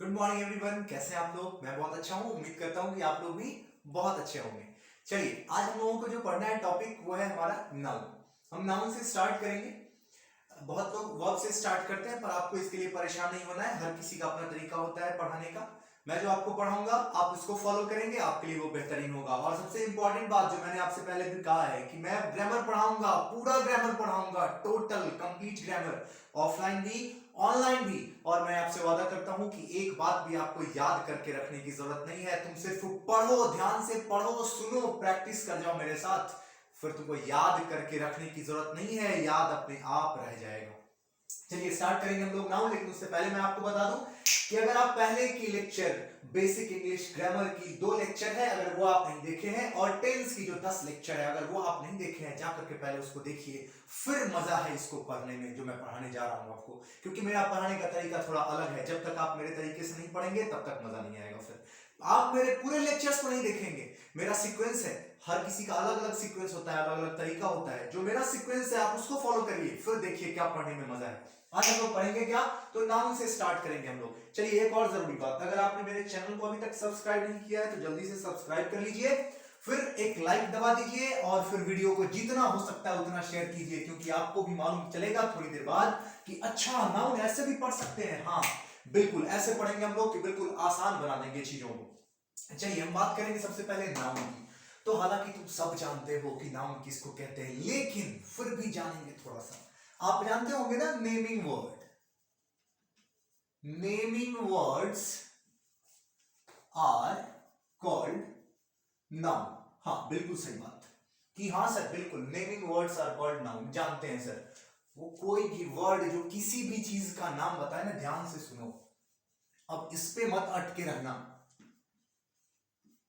Good morning everyone, कैसे हैं आप लोग। मैं बहुत अच्छा हूं। उम्मीद करता हूं कि आप लोग भी बहुत अच्छे होंगे। चलिए, आज हम लोगों को जो पढ़ना है टॉपिक वो है हमारा नाउन। हम नाउन से स्टार्ट करेंगे। बहुत लोग वर्ब से स्टार्ट करते हैं, पर आपको इसके लिए परेशान नहीं होना है। हर किसी का अपना तरीका होता है पढ़ाने का। मैं जो आपको पढ़ाऊंगा आप उसको फॉलो करेंगे, आपके लिए वो बेहतरीन होगा। और सबसे इंपॉर्टेंट बात जो मैंने आपसे पहले भी कहा है कि मैं ग्रामर पढ़ाऊंगा, पूरा ग्रामर पढ़ाऊंगा, टोटल कंप्लीट ग्रामर, ऑफलाइन भी ऑनलाइन भी। और मैं आपसे वादा करता हूं कि एक बात भी आपको याद करके रखने की जरूरत नहीं है। तुम सिर्फ पढ़ो, ध्यान से पढ़ो, सुनो, प्रैक्टिस कर जाओ मेरे साथ। फिर तुमको याद करके रखने की जरूरत नहीं है, याद अपने आप रह जाएगा। चलिए स्टार्ट करेंगे हम लोग नाउ। लेकिन उससे पहले मैं आपको बता दूं कि अगर आप पहले की लेक्चर बेसिक इंग्लिश ग्रामर की 2 लेक्चर है, अगर वो आप नहीं देखे हैं, और टेंस की जो 10 लेक्चर है अगर वो आप नहीं देखे हैं, जाकर के पहले उसको देखिए। फिर मजा है इसको पढ़ने में जो मैं पढ़ाने जा रहा हूं आपको। क्योंकि मेरा पढ़ाने का तरीका थोड़ा अलग है। जब तक आप मेरे तरीके से नहीं पढ़ेंगे तब तक मजा नहीं आएगा। फिर आप मेरे पूरे लेक्चर्स को नहीं देखेंगे। मेरा सीक्वेंस है, हर किसी का अलग अलग सीक्वेंस होता है, अलग अलग तरीका होता है। जो मेरा सीक्वेंस है आप उसको फॉलो करिए, फिर देखिए क्या पढ़ने में मजा है। आज हम लोग पढ़ेंगे क्या, तो नाउन से स्टार्ट करेंगे हम लोग। चलिए, एक और जरूरी बात, अगर आपने मेरे चैनल को अभी तक सब्सक्राइब नहीं किया है तो जल्दी से सब्सक्राइब कर लीजिए, फिर एक लाइक दबा दीजिए, और फिर वीडियो को जितना हो सकता है उतना शेयर कीजिए। क्योंकि आपको भी मालूम चलेगा थोड़ी देर बाद कि अच्छा, नाउन ऐसे भी पढ़ सकते हैं। हाँ बिल्कुल, ऐसे पढ़ेंगे हम लोग कि बिल्कुल आसान बना देंगे चीजों को। चलिए, हम बात करेंगे सबसे पहले नाउन की। तो हालांकि तुम सब जानते हो कि नाउन किसको कहते हैं, लेकिन फिर भी जानेंगे थोड़ा सा। आप जानते होंगे ना, naming word. Naming words are called noun. हाँ बिल्कुल सही बात कि हाँ सर, बिल्कुल naming words are called noun. जानते हैं सर, वो कोई भी वर्ड जो किसी भी चीज का नाम बताए ना, ध्यान से सुनो। अब इस पे मत अटके रहना।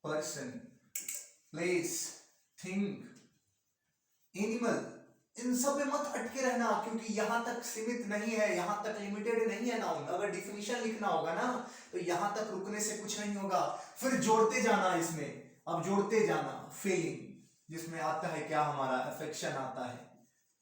पर्सन, प्लेस, थिंग, एनिमल, इन सब में मत अटके रहना। क्योंकि यहां तक सीमित नहीं है, यहां तक लिमिटेड नहीं है नाउन। अगर डिफिनीशन लिखना होगा ना तो यहां तक रुकने से कुछ नहीं होगा, फिर जोड़ते जाना इसमें। अब जोड़ते जाना, फीलिंग जिसमें आता है क्या, हमारा अफेक्शन आता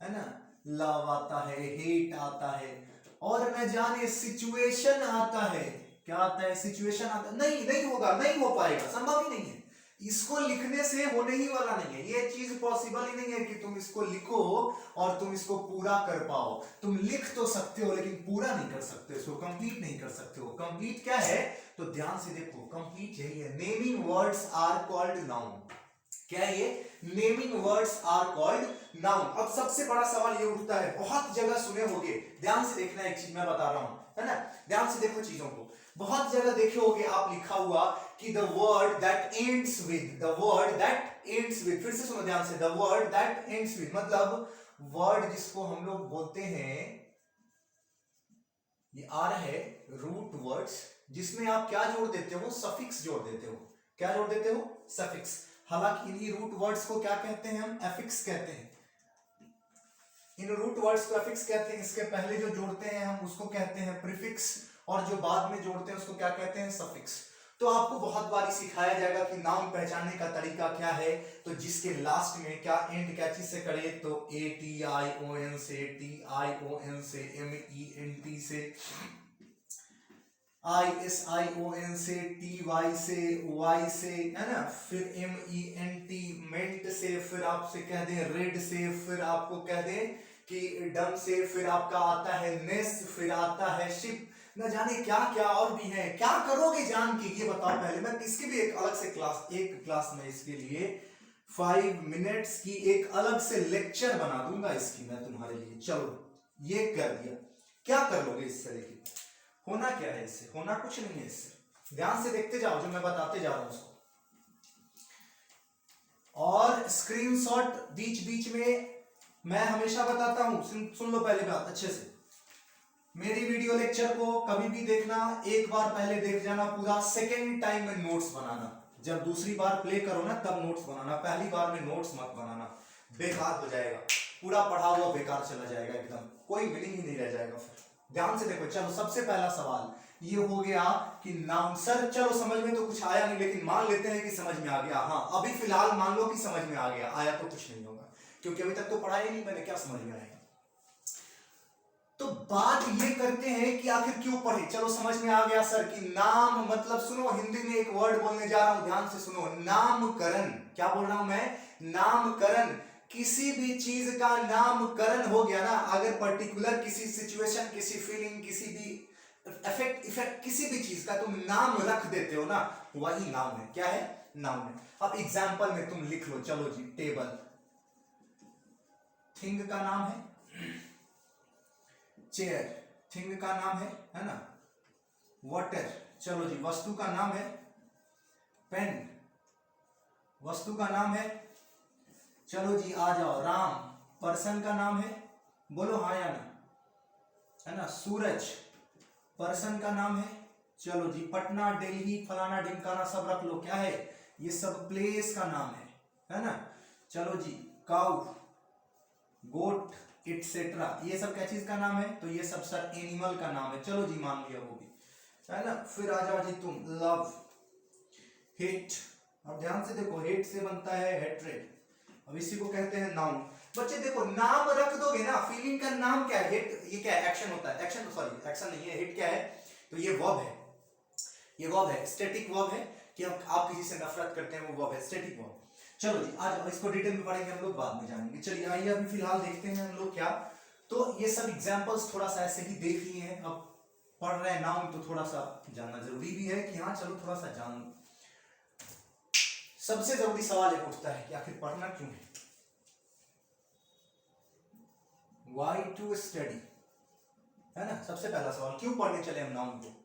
है ना, लव आता है, हेट आता है, और न जाने सिचुएशन आता है। क्या आता है, सिचुएशन आता है। नहीं, नहीं होगा, नहीं हो पाएगा, संभव ही नहीं है। इसको लिखने से होने ही वाला नहीं है। ये चीज पॉसिबल ही नहीं है कि तुम इसको लिखो और तुम इसको पूरा कर पाओ। तुम लिख तो सकते हो लेकिन पूरा नहीं कर सकते, इसको कंप्लीट नहीं कर सकते हो। कंप्लीट क्या है, तो ध्यान से देखो, कंप्लीट यही है, naming words are called noun. क्या है ये, naming words are called noun. अब सबसे बड़ा सवाल ये उठता है, बहुत जगह सुने होंगे, ध्यान से देखना, एक चीज मैं बता रहा हूं, है ना, ध्यान से देखो चीजों को। बहुत जगह देखे होगे आप लिखा हुआ कि the word that ends with, the word that ends with, फिर से सुनो ध्यान से, the word that ends with मतलब वर्ड जिसको हम लोग बोलते हैं, ये आ रहा है रूट वर्ड्स, जिसमें आप क्या जोड़ देते हो, सफिक्स जोड़ देते हो। क्या जोड़ देते हो, सफिक्स। हालांकि इन्हीं रूट वर्ड्स को क्या कहते हैं, हम एफिक्स कहते हैं। इन रूट वर्ड्स को एफिक्स कहते हैं। इसके पहले जो जोड़ते हैं हम उसको कहते हैं प्रीफिक्स, और जो बाद में जोड़ते हैं उसको क्या कहते हैं, सफिक्स। तो आपको बहुत बार सिखाया जाएगा कि नाउन पहचानने का तरीका क्या है। तो जिसके लास्ट में क्या एंड क्या चीज से करे, तो ATION से, TION से, MENT से, ISION से, TY से, Y से, है ना, फिर MENT मेंट से, फिर आपसे कह दें रेड से, फिर आपको कह दें कि डम से, फिर आपका आता है नेस्ट, फिर आता है शिप, न जाने क्या क्या और भी है। क्या करोगे जान के, ये बताओ पहले। मैं इसकी भी एक अलग से क्लास, एक क्लास में इसके लिए 5 मिनट्स की एक अलग से लेक्चर बना दूंगा इसकी मैं तुम्हारे लिए। चलो, ये कर दिया, क्या कर लोगे इससे, लेकिन होना क्या है इससे, होना कुछ नहीं है इससे। ध्यान से देखते जाओ जो मैं बताते जा रहा हूं उसको, और स्क्रीनशॉट बीच बीच में मैं हमेशा बताता हूं। सुन लो पहले बात अच्छे से, मेरी वीडियो लेक्चर को कभी भी देखना, एक बार पहले देख जाना पूरा, सेकेंड टाइम में नोट्स बनाना। जब दूसरी बार प्ले करो ना तब नोट्स बनाना, पहली बार में नोट्स मत बनाना, बेकार हो जाएगा, पूरा पढ़ा हुआ बेकार चला जाएगा, एकदम कोई मीनिंग ही नहीं रह जाएगा फिर। ध्यान से देखो। चलो, सबसे पहला सवाल ये हो गया कि नाउन। सर चलो, समझ में तो कुछ आया नहीं, लेकिन मान लेते हैं कि समझ में आ गया। हाँ, अभी फिलहाल मान लो कि समझ में आ गया, आया तो कुछ नहीं होगा, क्योंकि अभी तक तो पढ़ा ही नहीं मैंने, क्या समझ में आएगा। तो बात ये करते हैं कि आखिर क्यों पढ़े। चलो समझ में आ गया सर कि नाम मतलब, सुनो हिंदी में एक वर्ड बोलने जा रहा हूं, ध्यान से सुनो, नामकरण। क्या बोल रहा हूं मैं? नामकरण। किसी भी चीज का नामकरण हो गया ना, अगर पर्टिकुलर किसी सिचुएशन, किसी फीलिंग, किसी भी इफेक्ट किसी भी चीज का तुम नाम रख देते हो ना, वही नाम है। क्या है? नाम है। अब एग्जाम्पल में तुम लिख लो, चलो जी, टेबल थिंग का नाम है, चेयर थिंग का नाम है ना, वाटर चलो जी वस्तु का नाम है, पेन वस्तु का नाम है, चलो जी आ जाओ, राम पर्सन का नाम है, बोलो हाँ या ना, है ना, सूरज पर्सन का नाम है, चलो जी पटना, दिल्ली, फलाना ढिमकाना सब रख लो, क्या है? ये सब प्लेस का नाम है ना। चलो जी काउ, गोट, इटसेट्रा, ये सब क्या चीज का नाम है? तो ये सब सर एनिमल का नाम है। चलो जी मान लिया वो भी, है ना। फिर आ जाओ जी तुम, लव, हेट। अब ध्यान से देखो, हेट से बनता है हेट्रेड, अब इसी को कहते हैं नाउन। बच्चे देखो, नाम रख दोगे ना, फीलिंग का नाम क्या है? हेट, ये क्या है? एक्शन होता है, एक्शन सॉरी एक्शन नहीं है, हेट क्या है? तो ये वर्ब है, ये वर्ब है, स्टैटिक वर्ब है कि आप किसी से नफरत करते हैं, वो वर्ब है, स्टैटिक वर्ब। चलो जी आज इसको डिटेल में पढ़ेंगे हम लोग, बाद में जानेंगे। चलिए आइए अभी फिलहाल देखते हैं हम लोग क्या। तो ये सब एग्जांपल्स थोड़ा सा ऐसे ही देख लिए हैं, अब पढ़ रहे हैं नाउन तो थोड़ा सा जानना जरूरी भी है कि हाँ चलो थोड़ा सा जान। सबसे जरूरी सवाल एक उठता है कि आखिर पढ़ना क्यों है? Why to study, है ना। सबसे पहला सवाल, क्यों पढ़ने चले हम नाउन को?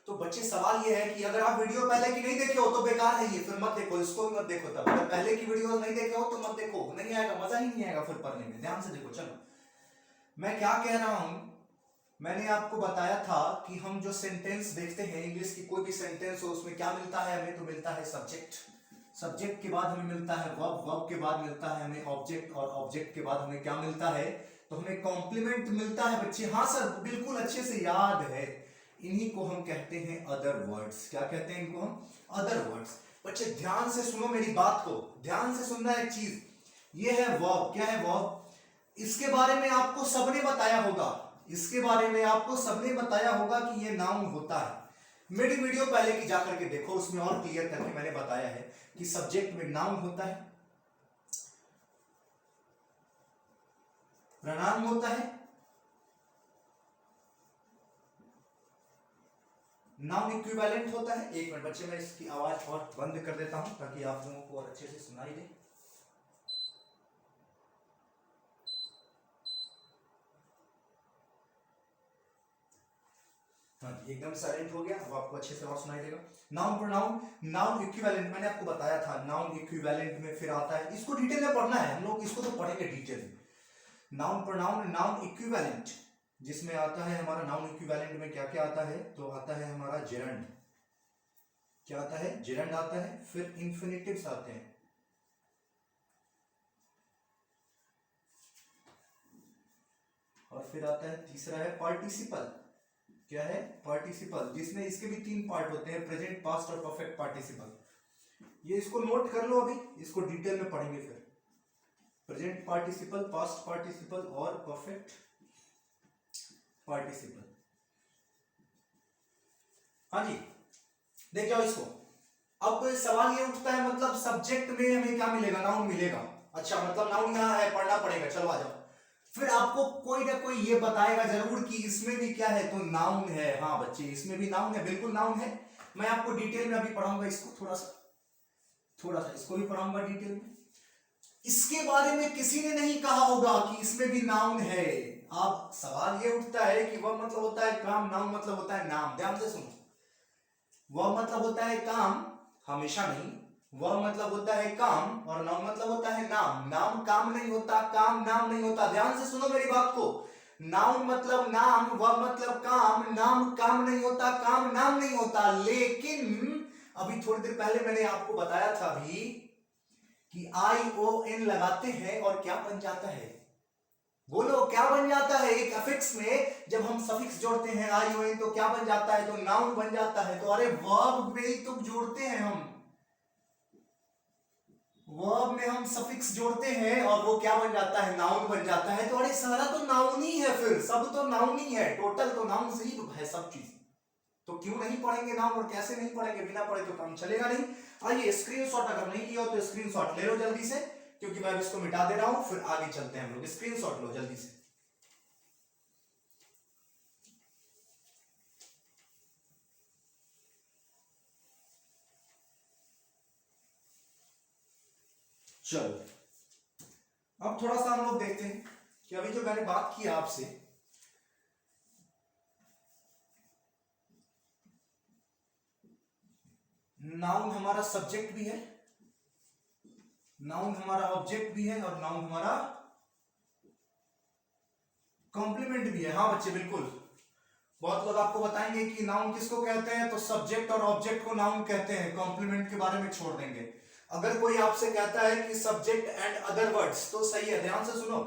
तो बच्चे सवाल ये है कि अगर आप वीडियो पहले की नहीं देखे हो तो बेकार है ये, फिर मत देखो, इसको भी मत देखो। तब अगर पहले की वीडियो नहीं देखे हो तो मत देखो, नहीं आएगा, मजा ही नहीं आएगा फिर पढ़ने में। ध्यान से देखो। चलो मैं क्या कह रहा हूं, मैंने आपको बताया था कि हम जो सेंटेंस देखते हैं, इंग्लिश की कोई भी सेंटेंस हो, उसमें क्या मिलता है हमें? तो मिलता है सब्जेक्ट, सब्जेक्ट के बाद हमें मिलता है वर्ब, वर्ब के बाद मिलता है हमें ऑब्जेक्ट, और ऑब्जेक्ट के बाद हमें क्या मिलता है? तो हमें कॉम्प्लीमेंट मिलता है बच्चे। हाँ सर बिल्कुल अच्छे से याद है, इन्हीं को हम कहते हैं अदर वर्ड्स। क्या कहते हैं इनको हम? Other words. बच्चे ध्यान से सुनो मेरी बात को, ध्यान से सुनना एक चीज, ये है वर्ब। क्या है वर्ब? इसके बारे में आपको सबने बताया होगा, इसके बारे में आपको सबने बताया होगा कि ये नाउन होता है। मेरी वीडियो पहले की जाकर के देखो, उसमें और क्लियर करके मैंने बताया है कि सब्जेक्ट में नाउन होता है, प्रनाउन होता है, नाउन इक्विवेलेंट होता है। एक मिनट बच्चे, मैं इसकी आवाज और बंद कर देता हूं ताकि आप लोगों को और अच्छे से सुनाई दे। हाँ एकदम साइलेंट हो गया, अब आपको अच्छे से और सुनाई देगा। नाउन प्रोनाउन, नाउन इक्विवेलेंट मैंने आपको बताया था, नाउन इक्विवेलेंट में फिर आता है, इसको डिटेल में पढ़ना है हम लोग, इसको तो पढ़ेंगे डिटेल में। नाउन प्रोनाउन, नाउन इक्विवेलेंट जिसमें आता है हमारा, नाउन इक्विवेलेंट में क्या क्या आता है? तो आता है हमारा जेरंड, क्या आता है? जेरंड आता है। फिर इंफिनिटिव्स आते हैं, और फिर आता है तीसरा है पार्टिसिपल। क्या है? पार्टिसिपल, जिसमें इसके भी तीन पार्ट होते हैं, प्रेजेंट, पास्ट और परफेक्ट पार्टिसिपल। ये इसको नोट कर लो, अभी इसको डिटेल में पढ़ेंगे फिर। प्रेजेंट पार्टिसिपल, पास्ट पार्टिसिपल और परफेक्ट पार्टिसिपल। हाँ जी देख जाओ इसको। अब सवाल ये उठता है, मतलब सब्जेक्ट में हमें क्या मिलेगा? नाउन मिलेगा। अच्छा मतलब नाउन यहाँ है, पढ़ना पड़ेगा, चलो आ जाओ। फिर आपको कोई ना कोई ये बताएगा जरूर कि इसमें भी क्या है? तो नाउन है। हाँ बच्चे इसमें भी नाउन है, बिल्कुल नाउन है। मैं आपको डिटेल में अभी पढ़ाऊंगा इसको, थोड़ा सा इसको भी पढ़ाऊंगा डिटेल में। इसके बारे में किसी ने नहीं कहा होगा कि इसमें भी नाउन है। अब सवाल ये उठता है कि वह मतलब होता है काम, नाउन मतलब होता है नाम। ध्यान से सुनो, वह मतलब होता है काम, हमेशा नहीं। वह मतलब होता है काम और नाउन मतलब होता है नाम। नाम काम नहीं होता, काम नाम नहीं होता। ध्यान से सुनो मेरी बात को, नाउन मतलब नाम, वह मतलब काम, नाम काम नहीं होता, काम नाम नहीं होता। लेकिन अभी थोड़ी देर पहले मैंने आपको बताया था भी कि ION लगाते हैं और क्या बन जाता है? बोलो क्या बन जाता है? एक अफिक्स में जब हम सफिक्स जोड़ते हैं ION तो क्या बन जाता है? तो नाउन बन जाता है। तो अरे वर्ब में ही तो जोड़ते हैं हम, वर्ब में हम सफिक्स जोड़ते हैं और वो क्या बन जाता है, नाउन बन जाता है। तो अरे सारा तो नाउन ही है, फिर सब तो नाउन ही है, टोटल तो नाउन से ही तो है सब चीज। तो क्यों नहीं पढ़ेंगे नाउन, और कैसे नहीं पढ़ेंगे, बिना पढ़े तो काम चलेगा नहीं। आइए स्क्रीनशॉट अगर नहीं लिया हो तो स्क्रीनशॉट ले लो जल्दी से, क्योंकि मैं इसको मिटा दे रहा हूं, फिर आगे चलते हैं हम लोग। स्क्रीनशॉट लो जल्दी से। चलो अब थोड़ा सा हम लोग देखते हैं कि अभी जो मैंने बात की आपसे, नाउन हमारा सब्जेक्ट भी है, नाउन हमारा ऑब्जेक्ट भी है, और नाउन हमारा कॉम्प्लीमेंट भी है। हाँ बच्चे बिल्कुल, बहुत लोग आपको बताएंगे कि नाउन किसको कहते हैं, तो सब्जेक्ट और ऑब्जेक्ट को नाउन कहते हैं, कॉम्प्लीमेंट के बारे में छोड़ देंगे। अगर कोई आपसे कहता है कि सब्जेक्ट एंड अदर वर्ड्स, तो सही है, ध्यान से सुनो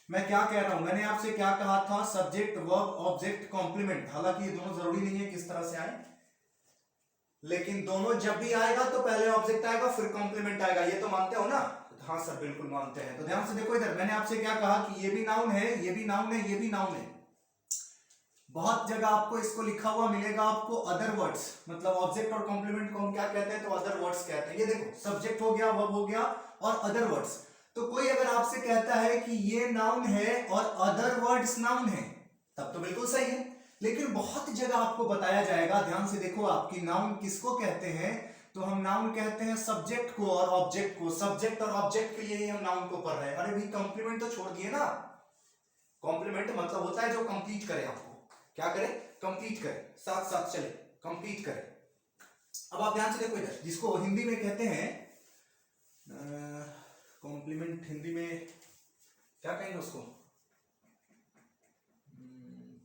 मैं क्या कह रहा हूं। मैंने आपसे क्या कहा था, सब्जेक्ट वर्ब ऑब्जेक्ट कॉम्प्लीमेंट। हालांकि ये दोनों जरूरी नहीं है किस तरह से आए, लेकिन दोनों जब भी आएगा तो पहले ऑब्जेक्ट आएगा फिर कॉम्प्लीमेंट आएगा, ये तो मानते हो ना। हाँ सर बिल्कुल मानते हैं। तो ध्यान से देखो इधर, मैंने आपसे क्या कहा कि ये भी नाउन है, ये भी नाउन है, ये भी नाउन है। बहुत जगह आपको इसको लिखा हुआ मिलेगा आपको अदर वर्ड्स, मतलब ऑब्जेक्ट और कॉम्प्लीमेंट को हम क्या कहते हैं, तो अदर वर्ड्स कहते हैं। ये देखो सब्जेक्ट हो गया, वर्ब हो गया, और अदर वर्ड्स। तो कोई अगर आपसे कहता है कि ये नाउन है और अदर वर्ड्स नाउन है, तब तो बिल्कुल सही है। लेकिन बहुत जगह आपको बताया जाएगा, ध्यान से देखो, आपकी नाउन किसको कहते हैं, तो हम नाउन कहते हैं सब्जेक्ट को और ऑब्जेक्ट को। सब्जेक्ट और ऑब्जेक्ट के लिए ही हम नाउन को पढ़ रहे हैं। अरे भी कॉम्प्लीमेंट तो छोड़ दिए ना। कॉम्प्लीमेंट मतलब होता है जो कंप्लीट करे, आपको क्या करे, कंप्लीट करे, साथ साथ चले, कंप्लीट करे। अब आप ध्यान से देखो इधर, जिसको हिंदी में कहते हैं कॉम्प्लीमेंट, हिंदी में क्या कहेंगे उसको,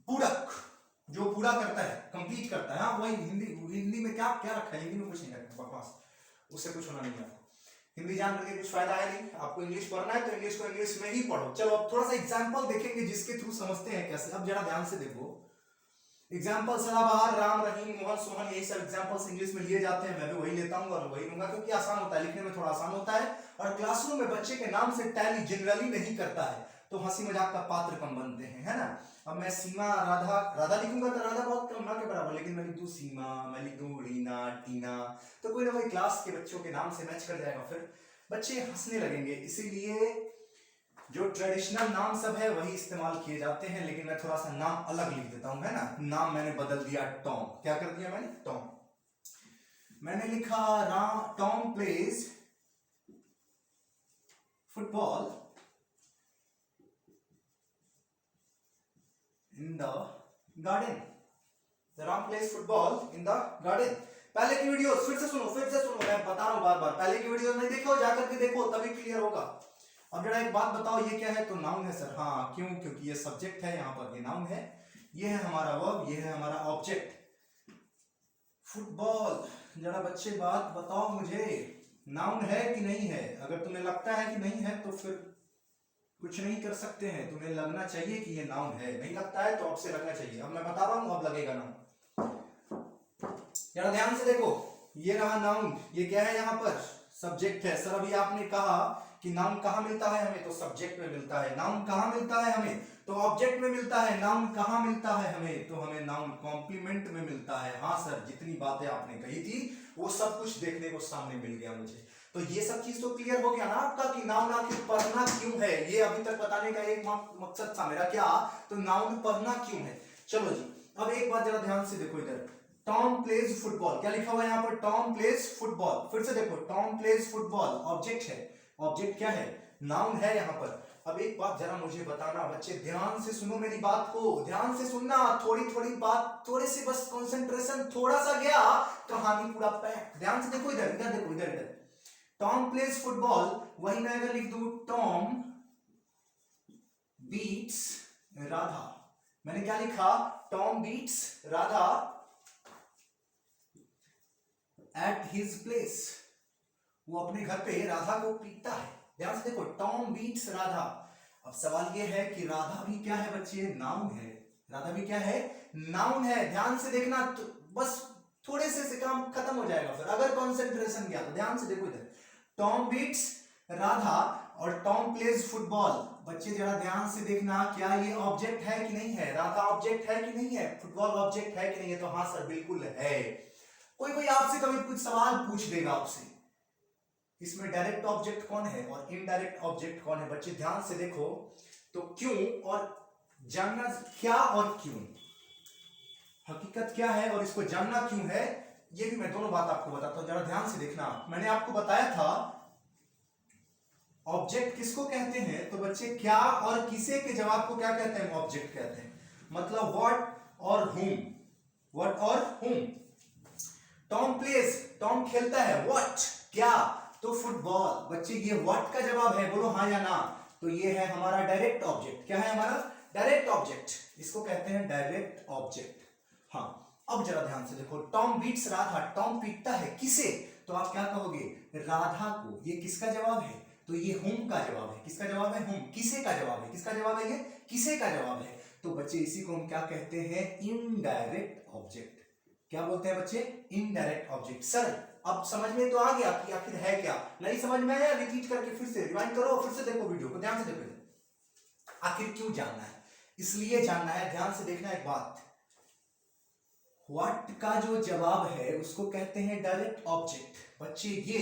पूरक, जो पूरा करता है, कंप्लीट करता है। हाँ वही हिंदी में क्या क्या रखा है, हिंदी में कुछ नहीं रखा, बकवास, उससे कुछ होना नहीं है। आपको हिंदी जान करके कुछ फायदा है नहीं। आपको इंग्लिश पढ़ना है तो इंग्लिश को इंग्लिश में ही पढ़ो। चलो अब थोड़ा सा एग्जांपल देखेंगे जिसके थ्रू समझते हैं कैसे। अब जरा ध्यान से देखो, एग्जाम्पल सदाबहार, राम, रहीम, मोहन, सोहन, यही सब एग्जाम्पल्स इंग्लिश में लिए जाते हैं। मैं भी वही लेता हूँ और वही लूंगा, क्योंकि आसान होता है, लिखने में थोड़ा आसान होता है, और क्लासरूम में बच्चे के नाम से टैली जनरली नहीं करता है, तो हंसी मजाक का पात्र कम बनते हैं, है ना। अब मैं सीमा, राधा, राधा लिखूंगा तो राधा बहुत कम ना के बराबर, लेकिन मैं लिख दूं सीमा, मैं लिख दूं रीना, टीना, तो कोई ना कोई क्लास के बच्चों के नाम से मैच कर जाएगा, फिर बच्चे हंसने लगेंगे। इसीलिए जो ट्रेडिशनल नाम सब है वही इस्तेमाल किए जाते हैं, लेकिन मैं थोड़ा सा नाम अलग लिख देता हूं, है ना। नाम मैंने बदल दिया, टॉम। क्या कर दिया मैंने, टॉम। मैंने लिखा Tom plays football in the garden. Ram plays football in the garden. पहले की वीडियो फिर से सुनो, मैं बता रहा हूं बार बार, पहले की वीडियो नहीं देखो, जाकर के देखो तभी क्लियर होगा। अब जरा एक बात बताओ, ये क्या है, तो नाउन है सर। हाँ क्यों, क्योंकि ये सब्जेक्ट है, यहाँ पर ये नाउन है, ये है हमारा वर्ब, ये है हमारा ऑब्जेक्ट। फुटबॉल, जरा बच्चे बात बताओ मुझे, नाउन है कि नहीं है। अगर तुम्हें लगता है कि नहीं है तो फिर कुछ नहीं कर सकते हैं, तुम्हें लगना चाहिए कि ये नाउन है। नहीं लगता है तो अब से लगना चाहिए। अब मैं बता रहा हूं, अब लगेगा नाउन। जरा ध्यान से देखो, ये रहा नाउन, ये क्या है, यहाँ पर सब्जेक्ट है। सर अभी आपने कहा कि नाउन कहाँ मिलता है हमें, तो सब्जेक्ट में मिलता है। नाउन कहाँ मिलता है हमें, तो ऑब्जेक्ट में मिलता है। नाउन कहाँ मिलता है हमें, तो हमें नाउन कॉम्प्लीमेंट में मिलता है। हाँ सर, जितनी बातें आपने कही थी वो सब कुछ देखने को सामने मिल गया मुझे। तो ये सब चीज तो क्लियर हो गया ना आपका कि नाउन आखिर पढ़ना क्यों है। ये अभी तक बताने का एक मकसद था मेरा, क्या, तो नाउन पढ़ना क्यों है। चलो जी, अब एक बात जरा ध्यान से देखो इधर, टॉम प्लेज फुटबॉल, क्या लिखा हुआ है यहाँ पर, टॉम प्लेज फुटबॉल। फिर से देखो, टॉम प्लेज फुटबॉल ऑब्जेक्ट है, ऑब्जेक्ट क्या है, नाउन है यहाँ पर। अब एक बात जरा मुझे बताना बच्चे, ध्यान से सुनो मेरी बात को, ध्यान से सुनना, थोड़ी थोड़ी बात, थोड़े से बस कंसंट्रेशन थोड़ा सा गया, कहानी पूरा पैक। ध्यान से देखो इधर, इधर देखो, इधर इधर, टॉम प्लेज फुटबॉल, वही मैं अगर लिख दूं टॉम बीट्स राधा, मैंने क्या लिखा, Tom beats Radha at his place, वो अपने घर पे राधा को पीटता है। ध्यान से देखो, टॉम बीट्स राधा। अब सवाल ये है कि राधा भी क्या है बच्चे, नाउन है। राधा भी क्या है, नाउन है। ध्यान से देखना, तो बस थोड़े से काम खत्म हो जाएगा फिर, अगर कंसंट्रेशन गया तो। ध्यान से देखो इधर, टॉम बीट्स राधा और टॉम प्लेज फुटबॉल। बच्चे जरा ध्यान से देखना, क्या ये ऑब्जेक्ट है कि नहीं है? राधा ऑब्जेक्ट है कि नहीं है? फुटबॉल ऑब्जेक्ट है कि नहीं है? तो हाँ सर बिल्कुल है। कोई कोई आपसे कभी कुछ सवाल पूछ देगा आपसे, इसमें डायरेक्ट ऑब्जेक्ट कौन है और इनडायरेक्ट ऑब्जेक्ट कौन है? बच्चे ध्यान से देखो, तो क्यों और जानना क्या और क्यों, हकीकत क्या है और इसको जानना क्यों है, ये भी मैं दोनों बात आपको बताता हूं, जरा ध्यान से देखना। मैंने आपको बताया था ऑब्जेक्ट किसको कहते हैं, तो बच्चे क्या और किसे के जवाब को क्या कहते हैं? ऑब्जेक्ट कहते हैं। मतलब व्हाट और हुम, व्हाट और हुम। टॉम प्लेज, टॉम खेलता है, व्हाट क्या, तो फुटबॉल। बच्चे ये व्हाट का जवाब है, बोलो हाँ या ना। तो ये है हमारा डायरेक्ट ऑब्जेक्ट। क्या है हमारा? डायरेक्ट ऑब्जेक्ट, इसको कहते हैं डायरेक्ट ऑब्जेक्ट। हाँ, अब जरा ध्यान से देखो, टॉम बीट्स राधा, टॉम पीटता है किसे? तो आप क्या कहोगे? राधा को। ये किसका जवाब है? तो ये हुम का जवाब है। किसका जवाब है? हुम। किसे का जवाब है? किसका जवाब है? ये किसे का जवाब है। तो बच्चे इसी को हम क्या कहते हैं? Indirect object. क्या बोलते हैं बच्चे? Indirect object. सर अब समझ में तो आ गया कि आखिर है क्या? नहीं समझ में आया? रिपीट करके फिर से रिवाइंड करो, फिर से देखो वीडियो को, ध्यान से देखो। आखिर क्यों जानना है? इसलिए जानना है, ध्यान से देखना एक बात, व्हाट का जो जवाब है उसको कहते हैं डायरेक्ट ऑब्जेक्ट। बच्चे ये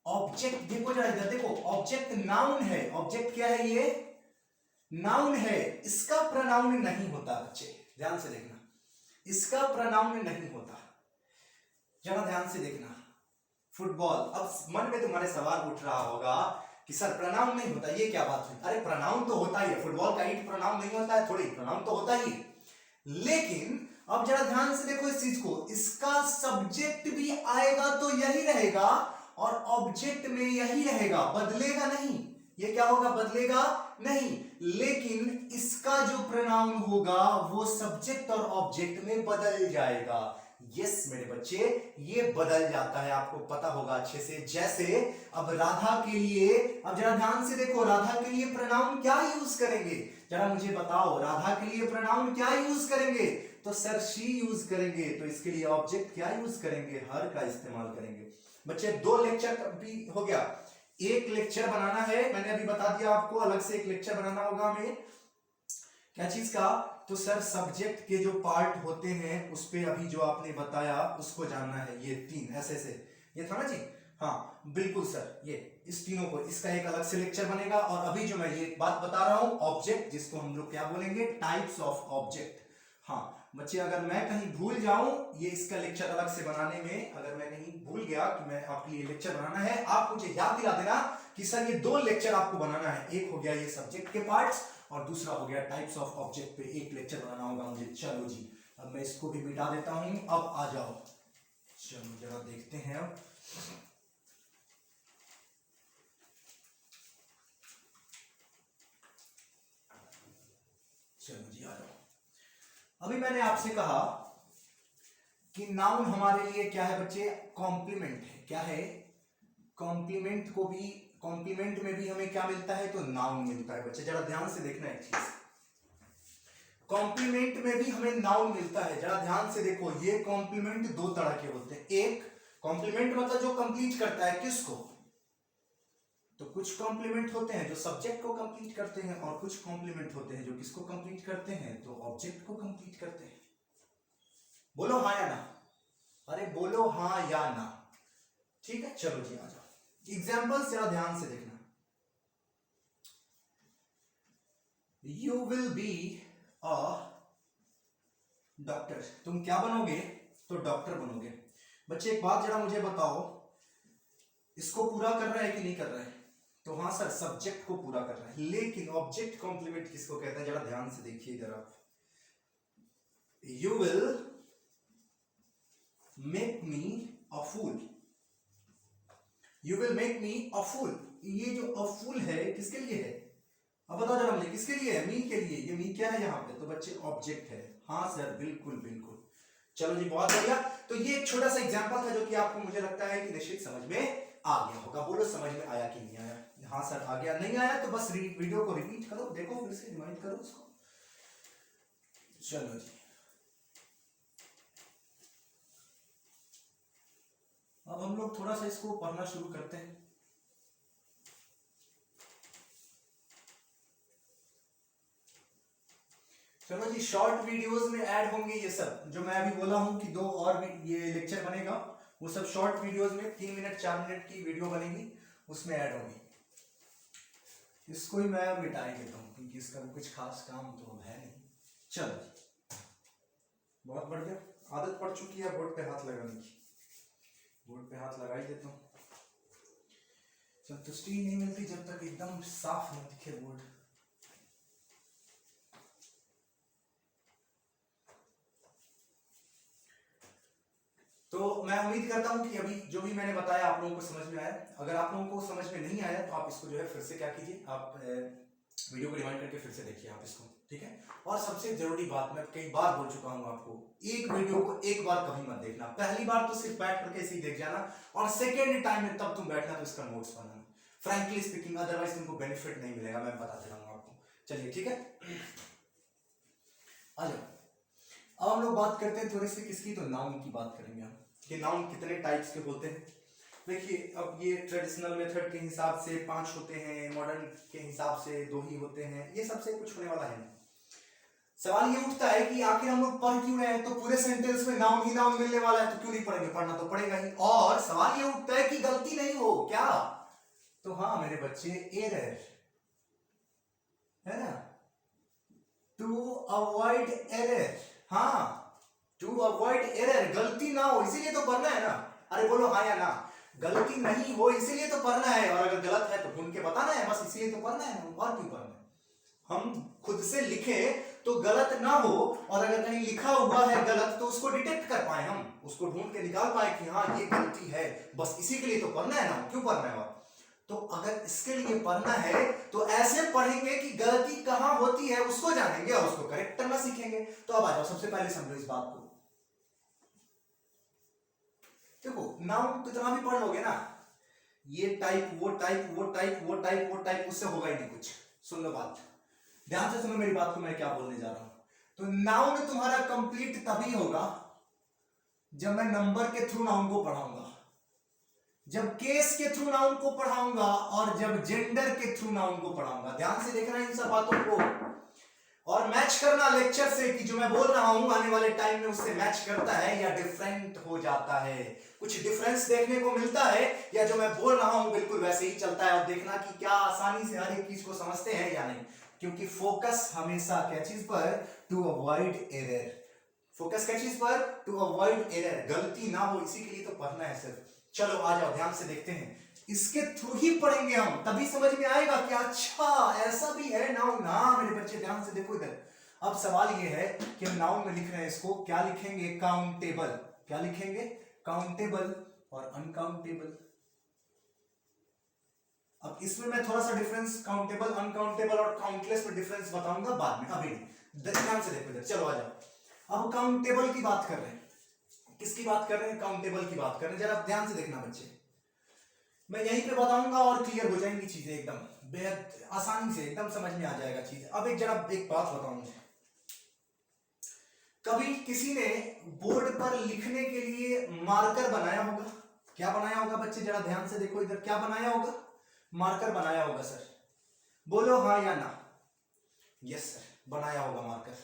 ऑब्जेक्ट देखो जरा इधर देखो, ऑब्जेक्ट नाउन है। ऑब्जेक्ट क्या है? ये नाउन है, इसका प्रोनाउन नहीं होता। बच्चे ध्यान से देखना, इसका प्रोनाउन नहीं होता। जरा ध्यान से देखना, फुटबॉल। अब मन में तुम्हारे सवाल उठ रहा होगा कि सर प्रोनाउन नहीं होता, ये क्या बात है? अरे प्रोनाउन तो होता ही है, फुटबॉल का ही प्रोनाउन नहीं होता है? थोड़ी, प्रोनाउन तो होता ही है। लेकिन अब जरा ध्यान से देखो इस चीज को, इसका सब्जेक्ट भी आएगा तो यही रहेगा और ऑब्जेक्ट में यही रहेगा, बदलेगा नहीं। ये क्या होगा? बदलेगा नहीं। लेकिन इसका जो प्रोनाउन होगा वो सब्जेक्ट और ऑब्जेक्ट में बदल जाएगा। यस मेरे बच्चे, ये बदल जाता है, आपको पता होगा अच्छे से। जैसे अब राधा के लिए, अब जरा ध्यान से देखो, राधा के लिए प्रोनाउन क्या यूज करेंगे? जरा मुझे बताओ, राधा के लिए प्रोनाउन क्या यूज करेंगे? तो सर शी यूज करेंगे। तो इसके लिए ऑब्जेक्ट क्या यूज करेंगे? हर का इस्तेमाल करेंगे। बच्चे 2 लेक्चर भी हो गया, एक लेक्चर बनाना है, मैंने अभी बता दिया आपको, अलग से एक लेक्चर बनाना होगा हमें। क्या चीज का? तो सर सब्जेक्ट के जो पार्ट होते हैं उस पे अभी जो आपने बताया उसको जानना है। ये 3 ऐसे ये था ना जी? हाँ बिल्कुल सर, ये इस तीनों को, इसका एक अलग से लेक्चर बनेगा। और अभी जो मैं ये बात बता रहा हूं ऑब्जेक्ट, जिसको हम लोग क्या बोलेंगे? Types of object. हाँ बच्चे, अगर मैं कहीं भूल जाऊं ये इसका लेक्चर अलग से बनाने में, अगर मैं कहीं भूल गया कि मैं आपके लिए लेक्चर बनाना है, आप मुझे याद दिला देना कि सर ये 2 लेक्चर आपको बनाना है। एक हो गया ये सब्जेक्ट के पार्ट्स और दूसरा हो गया टाइप्स ऑफ ऑब्जेक्ट पे एक लेक्चर बनाना होगा मुझे। चलो जी, अब मैं इसको भी मिटा देता हूं, अब आ जाओ। चलो जरा देखते हैं अब। चलो जी आ जाओ। अभी मैंने आपसे कहा कि नाउन हमारे लिए क्या है बच्चे? कॉम्प्लीमेंट है। क्या है? कॉम्प्लीमेंट को भी, कॉम्प्लीमेंट में भी हमें क्या मिलता है? तो नाउन मिलता है। बच्चे जरा ध्यान से देखना एक चीज, कॉम्प्लीमेंट में भी हमें नाउन मिलता है। जरा ध्यान से देखो, ये कॉम्प्लीमेंट 2 तरह के होते हैं। एक कॉम्प्लीमेंट मतलब जो कंप्लीट करता है किसको? तो कुछ कॉम्प्लीमेंट होते हैं जो सब्जेक्ट को कंप्लीट करते हैं और कुछ कॉम्प्लीमेंट होते हैं जो किसको कंप्लीट करते हैं? तो ऑब्जेक्ट को कंप्लीट करते हैं। बोलो हाँ या ना? अरे बोलो हाँ या ना। ठीक है, चलो जी आ जाओ। एग्जाम्पल्स जरा ध्यान से देखना। You will be a doctor, तुम क्या बनोगे? तो डॉक्टर बनोगे। बच्चे एक बात जरा मुझे बताओ, इसको पूरा कर रहा है कि नहीं कर रहा है? तो हाँ सर, सब्जेक्ट को पूरा कर रहा है। लेकिन ऑब्जेक्ट कॉम्प्लीमेंट किसको कहते हैं? जरा ध्यान से देखिए इधर आप। You will make me a fool, you will make me a fool. ये जो अ फूल है किसके लिए है? अब बताओ जरा मुझे, किसके लिए है? मी के लिए। ये मी क्या है यहाँ पे? तो बच्चे ऑब्जेक्ट है। हाँ सर बिल्कुल बिल्कुल। चलो जी बहुत बढ़िया। तो ये एक छोटा सा एग्जांपल था जो कि आपको मुझे लगता है कि निश्चित समझ में आ गया होगा। बोलो समझ में आया कि नहीं आया? हाँ सर आ गया। नहीं आया तो बस वीडियो को रिपीट करो, देखो फिर से रिवाइंड करो उसको। चलो जी, अब हम लोग थोड़ा सा इसको पढ़ना शुरू करते हैं। चलो जी, शॉर्ट वीडियोस में ऐड होंगे ये सब जो मैं अभी बोला हूँ कि 2 और भी ये लेक्चर बनेगा, वो सब शॉर्ट वीडियोस में 3 मिनट 4 मिनट की वीडियो बनेगी, उसमें ऐड होगी। इसको ही मैं मिटा ही देता हूँ क्योंकि इसका कुछ खास काम तो अब है नहीं। चलो बहुत बढ़िया, आदत पड़ चुकी है बोर्ड पे हाथ लगाने की, बोर्ड पे हाथ लगा ही देता हूँ। संतुष्टि नहीं मिलती जब तक एकदम साफ न दिखे बोर्ड। तो मैं उम्मीद करता हूं कि अभी जो भी मैंने बताया आप लोगों को समझ में आया। अगर आप लोगों को समझ में नहीं आया तो आप इसको जो है फिर से क्या कीजिए, आप वीडियो को रिवाइंड करके फिर से देखिए आप इसको, ठीक है। और सबसे जरूरी बात, मैं कई बार बोल चुका हूं आपको, एक वीडियो को एक बार कभी मत देखना। पहली बार तो सिर्फ बैठ करके ऐसे ही देख जाना, और सेकेंड टाइम में तब तुम बैठना तो इसका नोट्स बनाना, फ्रैंकली स्पीकिंग, अदरवाइज तुमको बेनिफिट नहीं मिलेगा, मैं बता दे रहा हूँ आपको। चलिए ठीक है, आ जाओ। अब हम लोग बात करते हैं थोड़ी सी किसकी, तो नाउन की बात करेंगे हम कि नाउन कितने टाइप्स के होते हैं। देखिए, अब ये ट्रेडिशनल मेथड के हिसाब से 5 होते हैं, मॉडर्न के हिसाब से 2 ही होते हैं, ये सबसे कुछ होने वाला है नहीं। सवाल ये उठता है कि आखिर हम लोग पढ़ क्यों रहे हैं, तो पूरे सेंटेंस में नाउन ही नाउन मिलने वाला है तो क्यों नहीं पढ़ेंगे, पढ़ना तो पड़ेगा ही। और सवाल ये उठता है कि गलती नहीं हो क्या, तो हाँ मेरे बच्चे, एरर है ना, टू अवॉइड एरर, हाँ टू अवॉइड एरर, गलती ना हो इसीलिए तो पढ़ना है ना। अरे बोलो हाँ या ना, गलती नहीं हो इसीलिए तो पढ़ना है, और अगर गलत है तो ढूंढ के बताना है, बस इसीलिए तो पढ़ना है ना, और क्यों पढ़ना है। हम खुद से लिखे तो गलत ना हो, और अगर कहीं लिखा हुआ है गलत तो उसको डिटेक्ट कर पाए, हम उसको ढूंढ के निकाल पाए कि हाँ ये गलती है, बस इसी के लिए तो पढ़ना है ना, क्यों पढ़ना है। तो अगर इसके लिए पढ़ना है तो ऐसे पढ़ेंगे कि गलती कहां होती है उसको जानेंगे और उसको करेक्ट करना सीखेंगे। तो अब आ जाओ, सबसे पहले समझो इस बात को। देखो, नाउन कितना भी पढ़ लोगे ना, ये टाइप वो टाइप वो टाइप वो टाइप वो टाइप, उससे होगा ही नहीं कुछ। सुन लो बात, ध्यान से सुनो मेरी बात को, मैं क्या बोलने जा रहा हूं। तो नाउन तुम्हारा कंप्लीट तभी होगा जब मैं नंबर के थ्रू नाउन को पढ़ाऊंगा, जब केस के थ्रू नाउन को पढ़ाऊंगा, और जब जेंडर के थ्रू नाउन को पढ़ाऊंगा। ध्यान से देखना इन सब बातों को, और मैच करना लेक्चर से कि जो मैं बोल रहा हूं आने वाले टाइम में उससे मैच करता है या डिफरेंट हो जाता है, कुछ डिफरेंस देखने को मिलता है, या जो मैं बोल रहा हूं बिल्कुल वैसे ही चलता है। और देखना कि क्या आसानी से हर एक चीज को समझते हैं या नहीं, क्योंकि फोकस हमेशा क्या चीज पर, टू अवॉइड एरर। फोकस क्या चीज पर, टू अवॉइड एरर, गलती ना हो इसी के लिए तो पढ़ना है सिर्फ। चलो आ जाओ, ध्यान से देखते हैं, इसके थ्रू ही पढ़ेंगे हम, तभी समझ में आएगा कि अच्छा ऐसा भी है नाउन। हाँ मेरे बच्चे ध्यान से देखो इधर। अब सवाल ये है कि हम नाउन में लिख रहे हैं, इसको क्या लिखेंगे, काउंटेबल। क्या लिखेंगे, काउंटेबल और अनकाउंटेबल। अब इसमें मैं थोड़ा सा डिफरेंस काउंटेबल अनकाउंटेबल और काउंटलेस में डिफरेंस बताऊंगा बाद में, अभी ध्यान से देखो इधर। चलो आ जाओ, अब काउंटेबल की बात कर रहे हैं। किसकी बात कर रहे हैं, काउंटेबल की बात कर रहे हैं। जरा ध्यान से देखना बच्चे, मैं यहीं पे बताऊंगा और क्लियर हो जाएंगी चीजें, एकदम बेहद आसानी से एकदम समझ में आ जाएगा चीज। अब एक जरा एक बात बताऊंगा, कभी किसी ने बोर्ड पर लिखने के लिए मार्कर बनाया होगा, क्या बनाया होगा बच्चे, जरा ध्यान से देखो इधर, क्या बनाया होगा, मार्कर बनाया होगा सर, बोलो हाँ या ना। यस सर, बनाया होगा मार्कर।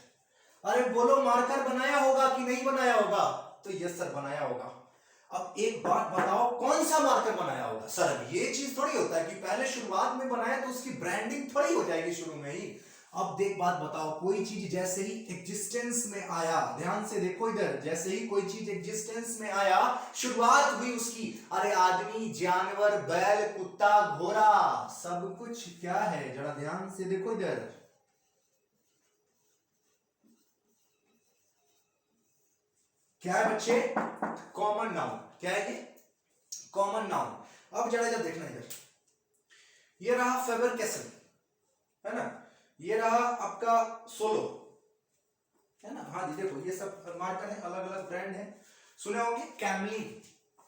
अरे बोलो मार्कर बनाया होगा कि नहीं बनाया होगा, तो यस सर बनाया होगा। अब एक बात बताओ, कौन सा मार्कर बनाया होगा सर। अब ये चीज थोड़ी होता है कि पहले शुरुआत में बनाया तो उसकी ब्रांडिंग थोड़ी हो जाएगी शुरू में ही। अब देख बात बताओ, कोई चीज जैसे ही एग्जिस्टेंस में आया, ध्यान से देखो इधर, जैसे ही कोई चीज एग्जिस्टेंस में आया, शुरुआत हुई उसकी, अरे आदमी, जानवर, बैल, कुत्ता, घोड़ा, सब कुछ क्या है, जरा ध्यान से देखो इधर। क्या है बच्चे, कॉमन नाउन। क्या है ये, कॉमन नाउन। अब जरा इधर देखना इधर, ये रहा फेबर कैसल, है ना, ये रहा आपका सोलो, है ना। हाँ जी देखो, ये सब मार्कर है, अलग अलग ब्रांड है, सुने होंगे, कैमली।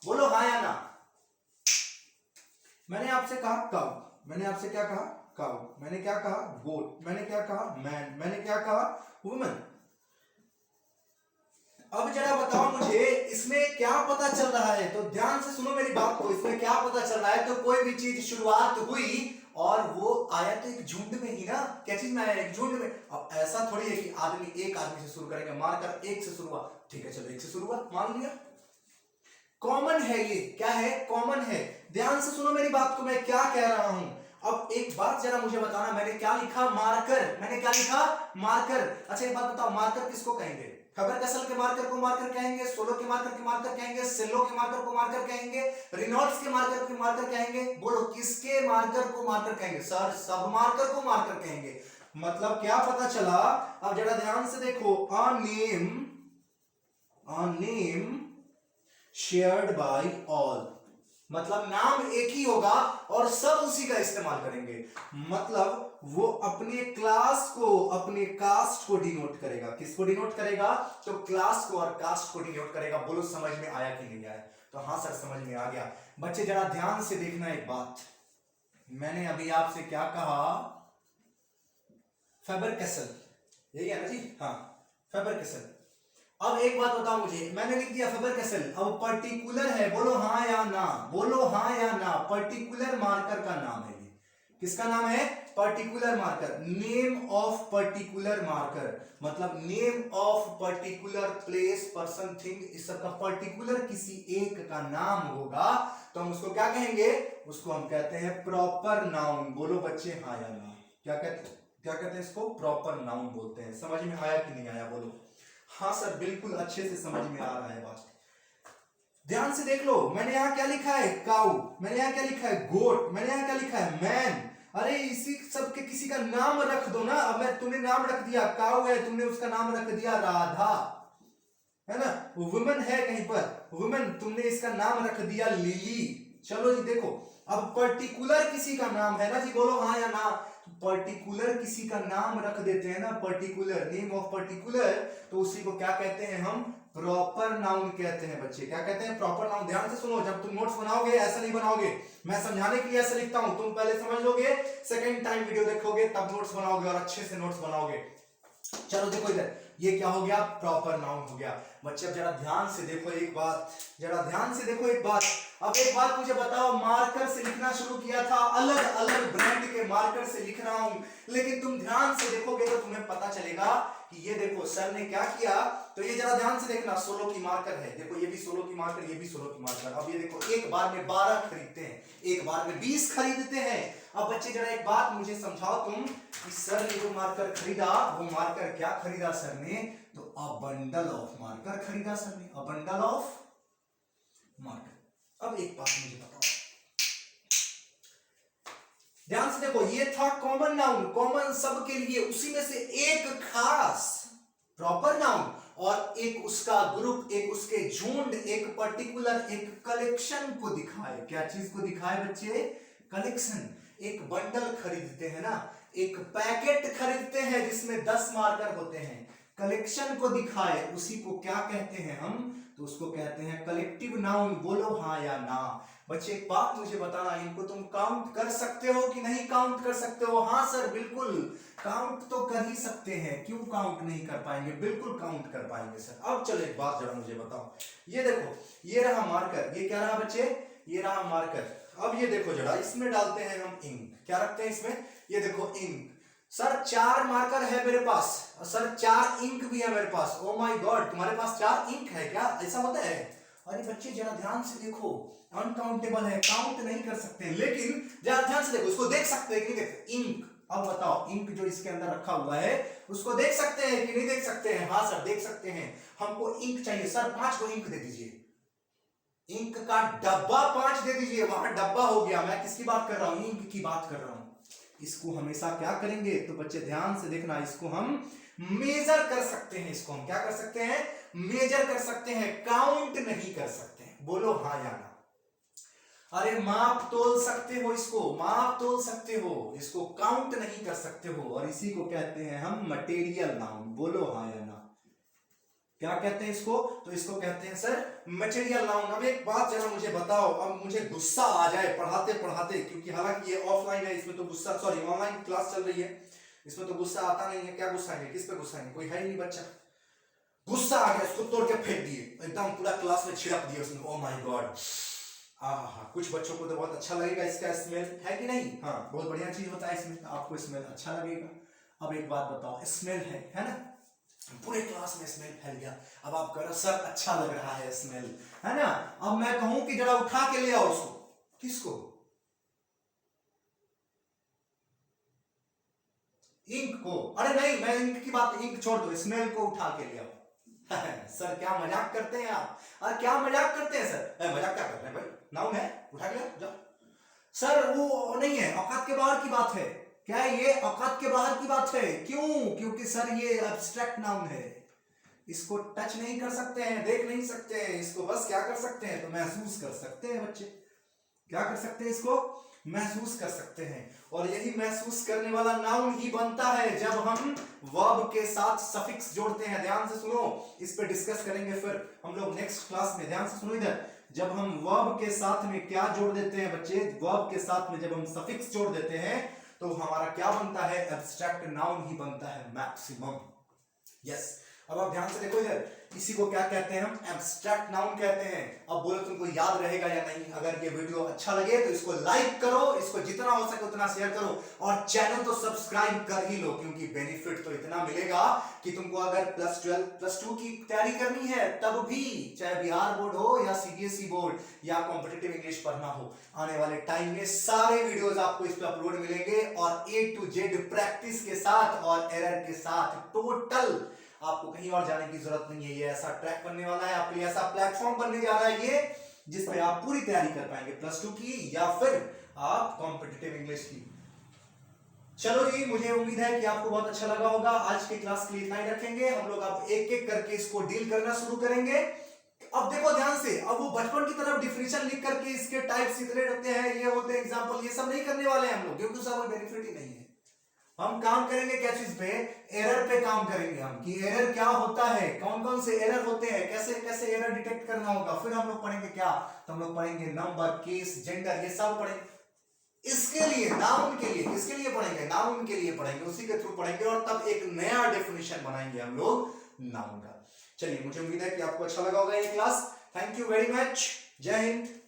बोलो हाँ या ना। मैंने आपसे कहा काउ, मैंने आपसे क्या कहा, काउ। मैंने क्या कहा, गोट। मैंने क्या कहा, मैन। मैंने क्या कहा, वुमन। अब जरा बताओ मुझे, इसमें क्या पता चल रहा है, तो ध्यान से सुनो मेरी बात को, इसमें क्या पता चल रहा है, तो कोई भी चीज शुरुआत हुई और वो आया तो एक झुंड में ही ना, क्या चीज में आया, एक झुंड में। अब ऐसा थोड़ी है कि एक आदमी से शुरू करेंगे, मार्कर एक से शुरू हुआ, ठीक है चलो एक से शुरू हुआ, मान लिया। कॉमन है ये, क्या है, कॉमन है। ध्यान से सुनो मेरी बात को, मैं क्या कह रहा हूं। अब एक बात जरा मुझे बताना, मैंने क्या लिखा, मार्कर, मैंने क्या लिखा, मार्कर। अच्छा एक बात बताओ, मार्कर किसको कहेंगे, फेबर कैसल के मार्कर को मार्कर कहेंगे, सोलो के मार्कर कहेंगे, सेलो के मार्कर को मार्कर कहेंगे, रेनॉल्ड्स के मार्कर को मार्कर कहेंगे, बोलो किसके मार्कर को मार्कर कहेंगे, सर सब मार्कर को मार्कर कहेंगे। मतलब क्या पता चला, अब जरा ध्यान से देखो, a name shared by all, मतलब नाम एक ही होगा और सब उसी का इस्तेमाल करेंगे। मतलब वो अपने क्लास को, अपने कास्ट को डिनोट करेगा, किसको डिनोट करेगा, तो क्लास को और कास्ट को डिनोट करेगा। बोलो समझ में आया कि नहीं आया, तो हाँ सर समझ में आ गया। बच्चे जरा ध्यान से देखना एक बात, मैंने अभी आपसे क्या कहा, फेबर कैसल, यही है ना जी, हाँ फेबर कैसल। अब एक बात बताओ मुझे, मैंने लिख दिया फेबर कैसल, अब पर्टिकुलर है, बोलो हाँ या ना, बोलो हाँ या ना, पर्टिकुलर मार्कर का नाम है ये, किसका नाम है, particular marker, name of particular marker, मतलब name of particular place person thing, इस सब का पर्टिकुलर किसी एक का नाम होगा तो हम उसको क्या कहेंगे, उसको हम कहते हैं प्रॉपर नाउन। बोलो बच्चे हाँ या ना, क्या कहते हैं इसको, प्रॉपर नाउन बोलते हैं। समझ में आया कि नहीं आया, बोलो हाँ सर बिल्कुल अच्छे से समझ में आ रहा है बात। ध्यान से देख लो, मैंने यहाँ क्या लिखा है, काऊ, मैंने यहाँ क्या लिखा है, गोट, मैंने यहाँ क्या लिखा है, मैन। अरे इसी सब के किसी का नाम रख दो ना। अब मैं तुमने नाम रख दिया, काऊ है, तुमने उसका नाम रख दिया राधा, है ना, वुमेन है कहीं पर, वुमेन, तुमने इसका नाम रख दिया लिली। चलो जी देखो, अब पर्टिकुलर किसी का नाम है ना जी, बोलो हाँ या ना, पर्टिकुलर किसी का नाम रख देते हैं ना, पर्टिकुलर, नेम ऑफ पर्टिकुलर, तो उसी को क्या कहते हैं हम, प्रॉपर नाउन कहते हैं। बच्चे क्या कहते हैं, प्रॉपर नाउन। ध्यान से सुनो, जब तुम नोट्स बनाओगे ऐसा नहीं बनाओगे, मैं समझाने के लिए ऐसा लिखता हूं, तुम पहले समझ लोगे, सेकंड टाइम वीडियो देखोगे तब नोट्स बनाओगे और अच्छे से नोट्स बनाओगे। चलो देखो इधर, ये क्या हो गया, प्रॉपर नाउन हो गया। बच्चे अब जरा ध्यान से देखो एक बात, जरा ध्यान से देखो एक बात। अब एक बात मुझे बताओ, मार्कर से लिखना शुरू किया था, अलग अलग ब्रांड के मार्कर से लिख रहा हूं, लेकिन तुम ध्यान से देखोगे तो तुम्हें पता चलेगा कि ये देखो सर ने क्या किया। तो ये जरा ध्यान से देखना, सोलो की मार्कर है, देखो ये भी सोलो की मार्कर, ये भी सोलो की मार्कर। अब ये देखो एक बार में 12 खरीदते हैं, एक बार में 20 खरीदते हैं। अब बच्चे जरा एक बात मुझे समझाओ तुम, कि सर ने जो मार्कर खरीदा, वो मार्कर क्या खरीदा सर ने, तो अ बंडल ऑफ मार्कर खरीदा सर ने, अ बंडल ऑफ मार्कर। अब एक बात मुझे बताओ, ध्यान से देखो, ये था कॉमन नाउन, कॉमन सब के लिए, उसी में से एक खास प्रॉपर नाउन और एक उसका ग्रुप, एक उसके झुंड, एक पर्टिकुलर, एक कलेक्शन को दिखाए। क्या चीज को दिखाए बच्चे, कलेक्शन। एक बंडल खरीदते हैं ना, एक पैकेट खरीदते हैं जिसमें 10 मार्कर होते हैं, कलेक्शन को दिखाए, उसी को क्या कहते हैं हम, तो उसको कहते हैं कलेक्टिव नाउन। बोलो हाँ या ना। बच्चे एक बात मुझे बताना, इनको तुम काउंट कर सकते हो कि नहीं काउंट कर सकते हो, हाँ सर बिल्कुल काउंट तो कर ही सकते हैं, क्यों काउंट नहीं कर पाएंगे, बिल्कुल काउंट कर पाएंगे सर। अब चलो एक बात जरा मुझे बताओ, ये देखो ये रहा मार्कर, ये क्या रहा बच्चे, ये रहा मार्कर। अब ये देखो जरा, इसमें डालते हैं हम इंक, क्या रखते हैं इसमें, ये देखो इंक। सर 4 मार्कर है मेरे पास, सर 4 इंक भी है मेरे पास। ओ माय गॉड, तुम्हारे पास 4 इंक है क्या, ऐसा होता है। अरे बच्चे जरा ध्यान से देखो, अनकाउंटेबल है, काउंट नहीं कर सकते, लेकिन जरा ध्यान से देखो, इसको देख सकते हैं कि नहीं देख इंक। अब बताओ, इंक जो इसके अंदर रखा हुआ है उसको देख सकते हैं कि नहीं देख सकते हैं, हाँ सर देख सकते हैं। हमको इंक चाहिए सर, 5 को इंक दे दीजिए, इंक का डब्बा 5 दे दीजिए। वहां डब्बा हो गया, मैं किसकी बात कर रहा हूं, इंक की बात कर रहा हूं। इसको हमेशा क्या करेंगे, तो बच्चे ध्यान से देखना, इसको हम मेजर कर सकते हैं, इसको हम क्या कर सकते हैं, मेजर कर सकते हैं, काउंट नहीं कर सकते हैं। बोलो हाँ या ना। अरे माप तोल सकते हो, इसको माप तोल सकते हो, इसको काउंट नहीं कर सकते हो, और इसी को कहते हैं हम मटेरियल नाउन। बोलो हाँ या ना, क्या कहते हैं इसको, तो इसको कहते हैं सर मटेरियल नाउन। अब एक बात जरा मुझे बताओ, अब मुझे गुस्सा आ जाए पढ़ाते पढ़ाते, क्योंकि हालांकि ये ऑफलाइन है, इसमें तो गुस्सा, सॉरी ऑनलाइन क्लास चल रही है, इसमें तो गुस्सा आता नहीं है। क्या गुस्साएंगे, किस पे गुस्साएंगे, कोई है ही नहीं बच्चा। गुस्सा आ गया, इसको तोड़ के फेंक दिए, एकदम पूरा क्लास में छिड़क दिए उसने, ओ माय गॉड। हाँ, कुछ बच्चों को तो बहुत अच्छा लगेगा इसका स्मेल, है कि नहीं? हाँ, बहुत बढ़िया चीज होता है इसमें, आपको स्मेल अच्छा लगेगा। अब एक बात बताओ, स्मेल है ना, पूरे क्लास में स्मेल फैल गया। अब आप कह रहे हो सर अच्छा लग रहा है स्मेल, है ना? अब मैं कहूं कि जरा उठा के ले आओ उसको। किसको? इंक को? अरे नहीं, मैं इंक की बात, इंक छोड़ दो, स्मेल को उठा के ले आओ। सर क्या मजाक करते हैं आप? अरे क्या मजाक करते हैं सर? मजाक क्या कर रहे हैं भाई, नाउन है, उठा के ले आओ, जाओ। सर वो नहीं है, औकात के बाहर की बात है। क्या ये औकात के बाहर की बात है? क्यों? क्योंकि सर ये एब्स्ट्रैक्ट नाउन है, इसको टच नहीं कर सकते हैं, देख नहीं सकते हैं, इसको बस क्या कर सकते हैं, तो महसूस कर सकते हैं बच्चे। क्या कर सकते हैं? इसको महसूस कर सकते हैं। और यही महसूस करने वाला नाउन ही बनता है जब हम वर्ब के साथ सफिक्स जोड़ते हैं। ध्यान से सुनो, इस पे डिस्कस करेंगे फिर हम लोग नेक्स्ट क्लास में। ध्यान से सुनो इधर, जब हम वर्ब के साथ में क्या जोड़ देते हैं बच्चे, वर्ब के साथ में जब हम सफिक्स जोड़ देते हैं तो हमारा क्या बनता है? एब्स्ट्रैक्ट नाउन ही बनता है, मैक्सिमम। यस, अब आप ध्यान से देखो इधर, इसी को क्या कहते हैं हम? एब्स्ट्रैक्ट नाउन कहते हैं। अब बोलो तुमको याद रहेगा या नहीं? अगर ये वीडियो अच्छा लगे तो इसको लाइक करो, इसको जितना हो सके उतना शेयर करो, और चैनल तो सब्सक्राइब कर ही लो, क्योंकि बेनिफिट तो इतना मिलेगा कि तुमको अगर प्लस 12 प्लस 2 की तैयारी करनी है तब भी, चाहे बिहार बोर्ड हो या सीबीएसई बोर्ड या कॉम्पिटिटिव इंग्लिश पढ़ना हो, आने वाले टाइम में सारे वीडियोस आपको इस पे अपलोड मिलेंगे, और A to Z प्रैक्टिस के साथ और एरर के साथ टोटल। आपको कहीं और जाने की जरूरत नहीं है, ये ऐसा ट्रैक बनने वाला है आपके लिए, ऐसा प्लेटफॉर्म बनने जा रहा है ये, जिसपे आप पूरी तैयारी कर पाएंगे प्लस 2 की या फिर आप कॉम्पिटिटिव इंग्लिश की। चलो जी, मुझे उम्मीद है कि आपको बहुत अच्छा लगा होगा। आज की क्लास के लिए इतना ही रखेंगे, हम लोग अब एक एक करके इसको डील करना शुरू करेंगे। अब देखो ध्यान से, अब वो बचपन की तरफ डिफिनेशन लिख करके इसके टाइप्स इतने होते हैं, ये होते हैं एग्जांपल, ये सब नहीं करने वाले हैं हम लोग, क्योंकि उसका कोई बेनिफिट ही नहीं है। हम काम करेंगे क्या चीज पे? एरर पे काम करेंगे हम, कि एरर क्या होता है, कौन कौन से एरर होते हैं, कैसे कैसे एरर डिटेक्ट करना होगा। फिर हम लोग पढ़ेंगे क्या? तो हम लोग पढ़ेंगे नंबर, केस, जेंडर, ये सब पढ़ेंगे। इसके लिए, नाउन के लिए, किसके लिए पढ़ेंगे? नाउन के लिए पढ़ेंगे, उसी के थ्रू पढ़ेंगे, और तब एक नया डेफिनेशन बनाएंगे हम लोग नाउन का। चलिए, मुझे उम्मीद है कि आपको अच्छा लगा होगा ये class. Thank you very much, जय हिंद।